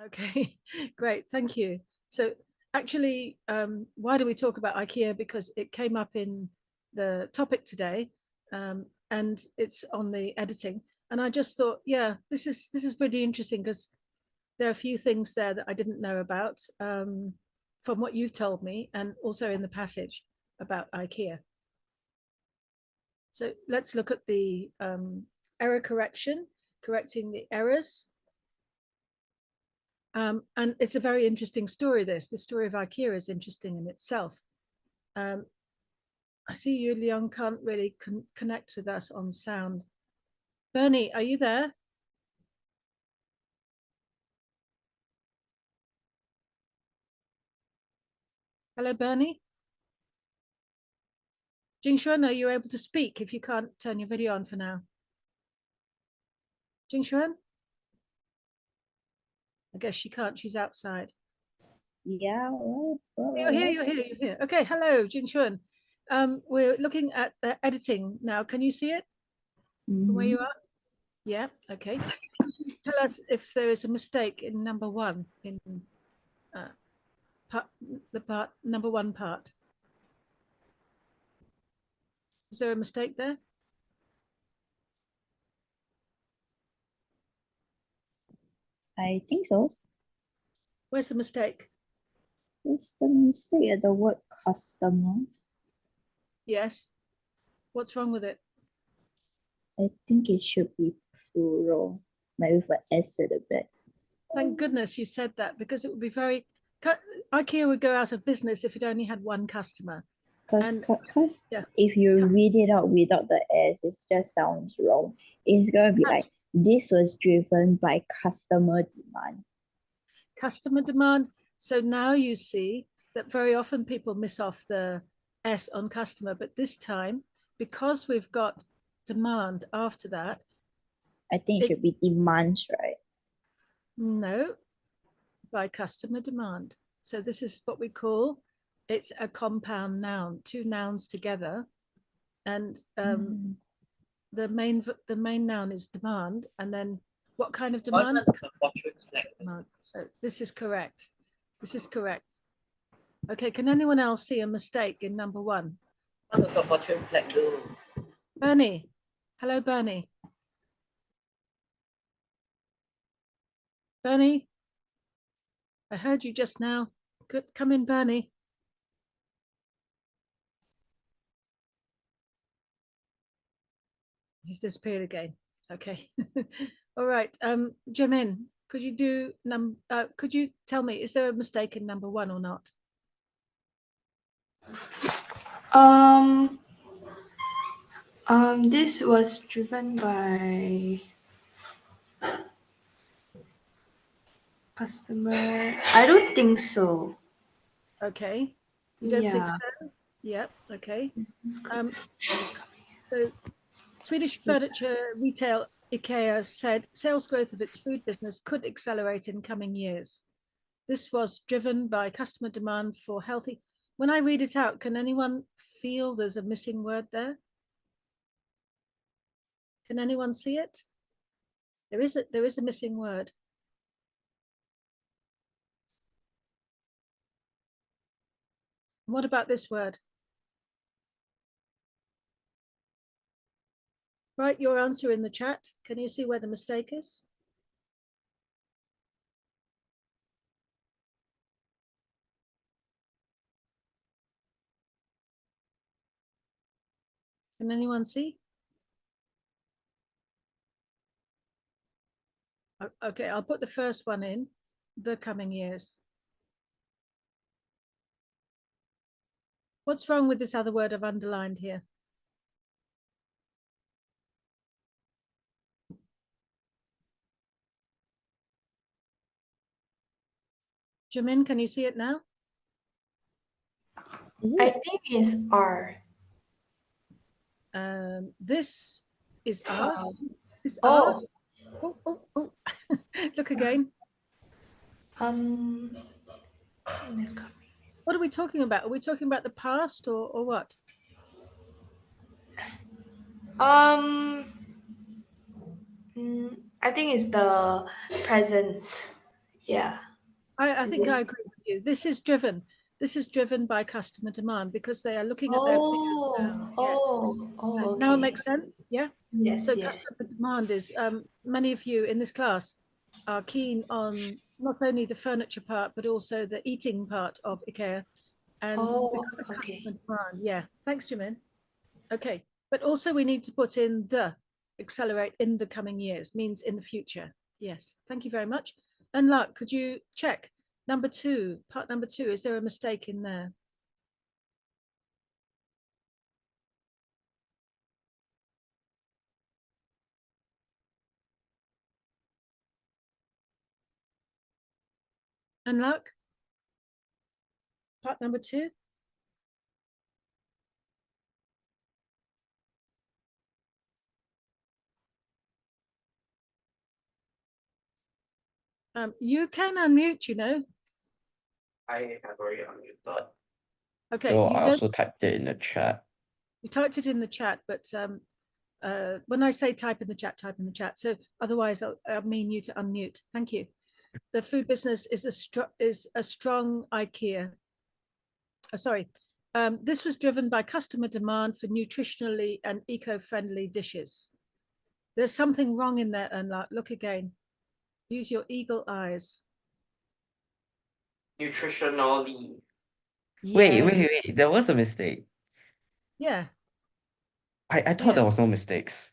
Okay, great, thank you. So actually, why do we talk about IKEA? Because it came up in the topic today, and it's on the editing. And I just thought, yeah, this is pretty interesting because there are a few things there that I didn't know about from what you've told me, and also in the passage about IKEA. So let's look at the error correction, correcting the errors. And it's a very interesting story, this. The story of IKEA is interesting in itself. I see you, Leon, can't really connect with us on sound. Bernie, are you there? Hello, Bernie? Jingshuan, are you able to speak if you can't turn your video on for now? Jingshuan? I guess she can't, she's outside. Yeah. You're here. Okay, hello, Jingshuan. We're looking at the editing now. Can you see it from where you are? Yeah, okay. Tell us if there is a mistake in number one, in number one part. Is there a mistake there? I think so. Where's the mistake? It's the mistake at the word customer. Yes. What's wrong with it? I think it should be plural, like with an S at the back. Thank goodness you said that, because it would be very... IKEA would go out of business if it only had one customer. Because yeah, if you read it out without the S, it just sounds wrong. It's going to be like, this was driven by customer demand. Customer demand. So now you see that very often people miss off the S on customer, but this time, because we've got demand after that, I think it should be demands, right? No, by customer demand. So this is what we call, it's a compound noun, two nouns together, and the main noun is demand, and then what kind of demand? So this is correct. This is correct. Okay, can anyone else see a mistake in number one? What does a fortune flag do? Bernie. Hello, Bernie. Bernie, I heard you just now. Good, come in, Bernie. He's disappeared again. Okay. All right. Jimin, could you tell me, is there a mistake in number one or not? This was driven by customer. I don't think so. Okay. You don't think so? Yeah. Okay. So Swedish furniture retail IKEA said sales growth of its food business could accelerate in coming years. This was driven by customer demand for healthy. When I read it out, can anyone feel there's a missing word there? Can anyone see it? There is a missing word. What about this word? Write your answer in the chat. Can you see where the mistake is? Can anyone see? Okay, I'll put the first one in, the coming years. What's wrong with this other word I've underlined here? Jimin, can you see it now? I think it's R. This is R. Is R. Oh. Look again. What are we talking about? Are we talking about the past or what? I think it's the present. Yeah. I Is think I it? agree with you. This is driven. This is driven by customer demand because they are looking at their figures now. Yes. So Oh, now it okay. makes sense. Yeah. Yes, So yes. customer demand is many of you in this class are keen on not only the furniture part but also the eating part of IKEA, and Oh, because of okay. customer demand. Yeah. Thanks, Jimin. Okay, but also we need to put in the accelerate in the coming years, means in the future. Yes, thank you very much. And Lark, could you check number 2, part number 2, is there a mistake in there? And Lark, part number 2? You can unmute, you know. I have already unmuted. Okay, So you I don't, also typed it in the chat. you typed it in the chat, but when I say type in the chat, type in the chat. So otherwise I'll mean you to unmute. Thank you. The food business is a strong IKEA. Sorry, this was driven by customer demand for nutritionally and eco-friendly dishes. There's something wrong in there, and look again. Use your eagle eyes. Nutritionally. Wait, Yes. there was a mistake. Yeah, I thought yeah, there was no mistakes.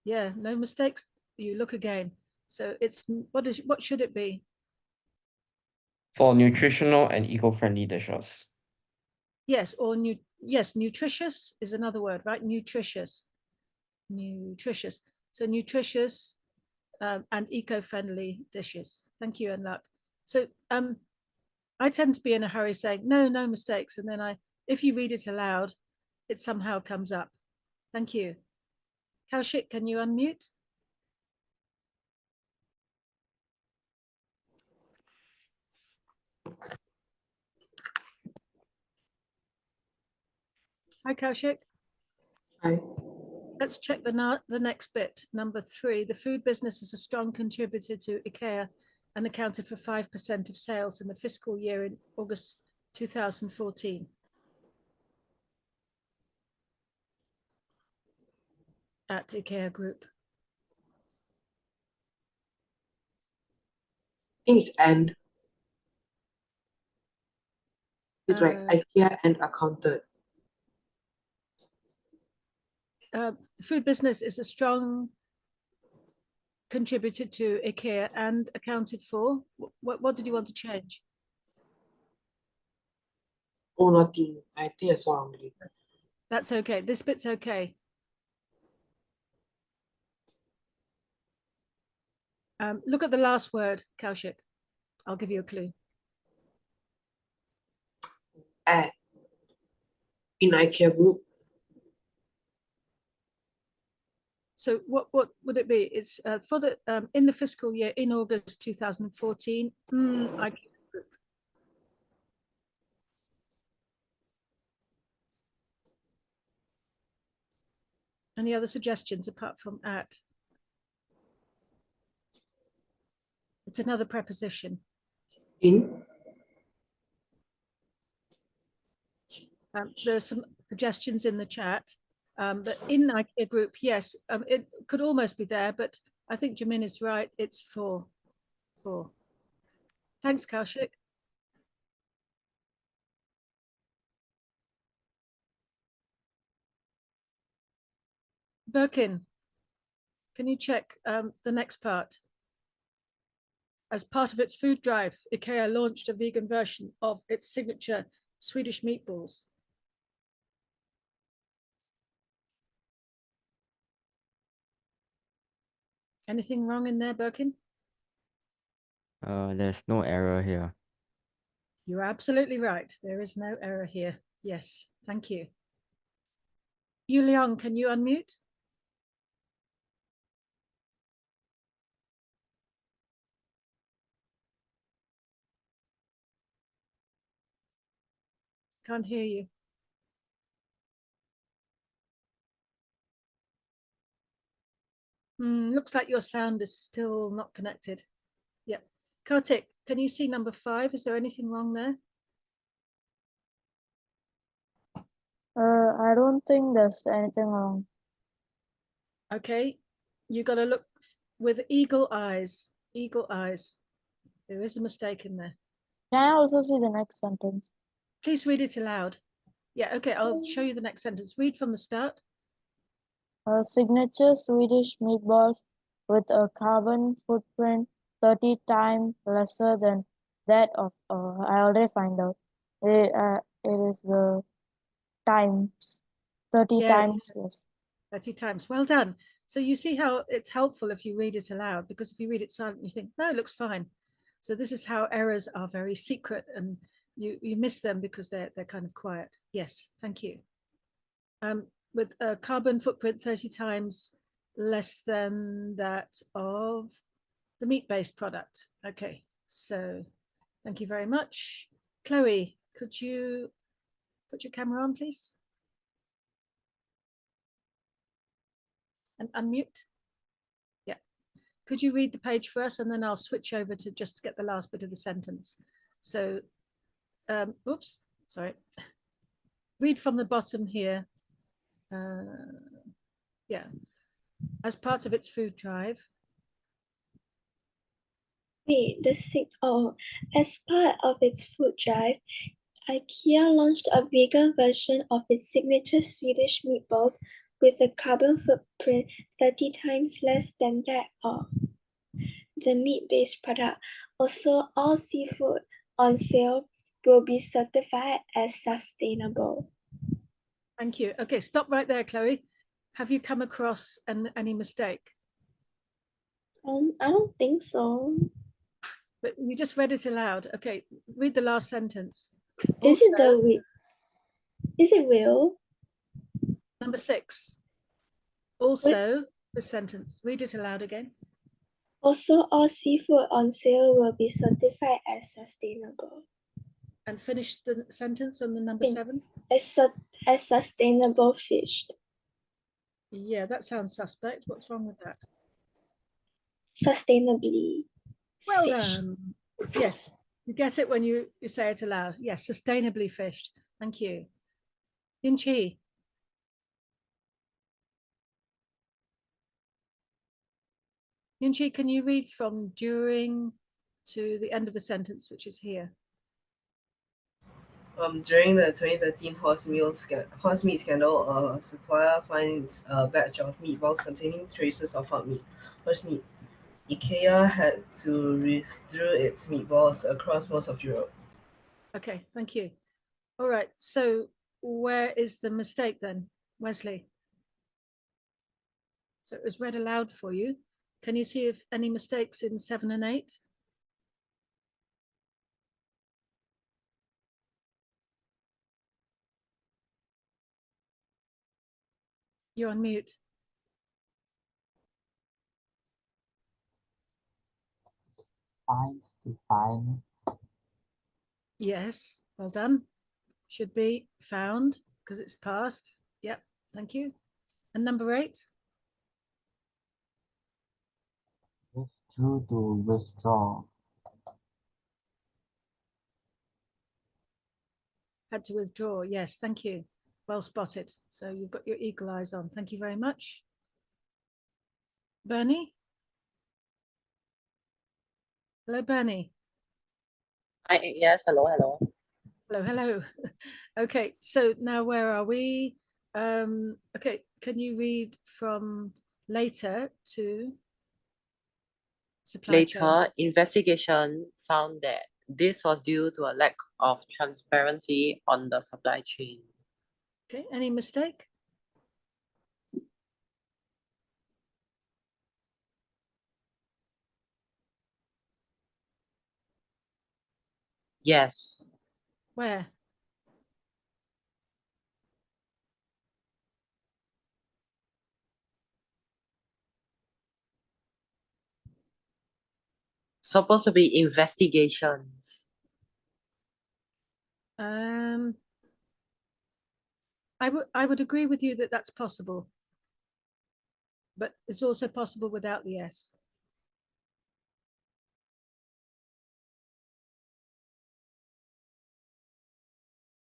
yeah. No mistakes. You look again. So it's what should it be? For nutritional and eco-friendly dishes. Yes, or nutritious is another word, right? Nutritious. So nutritious and eco-friendly dishes. Thank you, and luck. So I tend to be in a hurry saying, no mistakes. And then if you read it aloud, it somehow comes up. Thank you. Kaushik, can you unmute? Hi, Kaushik. Hi. Let's check the next bit. Number 3, the food business is a strong contributor to IKEA and accounted for 5% of sales in the fiscal year in August 2014. At IKEA Group. I think it's and. It's right. IKEA and accounted. The food business is a strong contributor to IKEA and accounted for. What did you want to change? Oh, nothing. I think I saw wrongly. That's okay. This bit's okay. Look at the last word, Kaushik. I'll give you a clue. At. In IKEA group. So what would it be? It's for the in the fiscal year in August 2014. IKEA Group. Any other suggestions apart from at? It's another preposition. In. There are some suggestions in the chat. But in IKEA Group, yes, it could almost be there, but I think Jamin is right. It's for. Thanks, Kaushik. Birkin, can you check the next part? As part of its food drive, IKEA launched a vegan version of its signature Swedish meatballs. Anything wrong in there, Birkin? There's no error here. You're absolutely right. There is no error here. Yes, thank you. Yu Liang, can you unmute? Can't hear you. Looks like your sound is still not connected. Yeah. Kartik, can you see number 5? Is there anything wrong there? I don't think there's anything wrong. Okay, you got to look with eagle eyes. Eagle eyes. There is a mistake in there. Can I also see the next sentence? Please read it aloud. Yeah, okay, I'll show you the next sentence. Read from the start. Signature Swedish meatballs with a carbon footprint 30 times lesser than that of, I already find out. It is the times, 30 Yes. times less. 30 times. Well done. So you see how it's helpful if you read it aloud, because if you read it silent, you think, no, it looks fine. So this is how errors are very secret, and you miss them because they're kind of quiet. Yes, thank you. With a carbon footprint 30 times less than that of the meat-based product. Okay, so thank you very much. Chloe, could you put your camera on, please? And unmute. Yeah. Could you read the page for us, and then I'll switch over to just get the last bit of the sentence. So, oops, sorry. Read from the bottom here. Yeah. As part of its food drive. As part of its food drive, IKEA launched a vegan version of its signature Swedish meatballs with a carbon footprint 30 times less than that of the meat-based product. Also, all seafood on sale will be certified as sustainable. Thank you. Okay, stop right there, Chloe. Have you come across any mistake? I don't think so. But you just read it aloud. Okay, read the last sentence. Is it real? Number 6. Also, the sentence. Read it aloud again. Also, all seafood on sale will be certified as sustainable. And finish the sentence on the number 7. As sustainable fish. Yeah, that sounds suspect. What's wrong with that? Sustainably. Well fish. done. Yes, you get it when you say it aloud. Yes, sustainably fished. Thank you. Yin-Chi. Yin-Chi, can you read from during to the end of the sentence, which is here? During the 2013 horse meat scandal, a supplier finds a batch of meatballs containing traces of horse meat. IKEA had to withdraw its meatballs across most of Europe. Okay, thank you. All right, so where is the mistake then, Wesley? So it was read aloud for you. Can you see if any mistakes in 7 and 8? You're on mute. Finds to find. Yes, well done. Should be found because it's past. Yep, thank you. And number 8? Withdrew to withdraw. Had to withdraw. Yes, thank you. Well spotted. So you've got your eagle eyes on. Thank you very much. Bernie? Hello, Bernie. Yes, hello. Hello, hello. Okay, so now where are we? Okay, can you read from later to supply chain? Later, investigation found that this was due to a lack of transparency on the supply chain. Okay, any mistake? Yes. Where? Supposed to be investigations. I would agree with you that that's possible, but it's also possible without the S.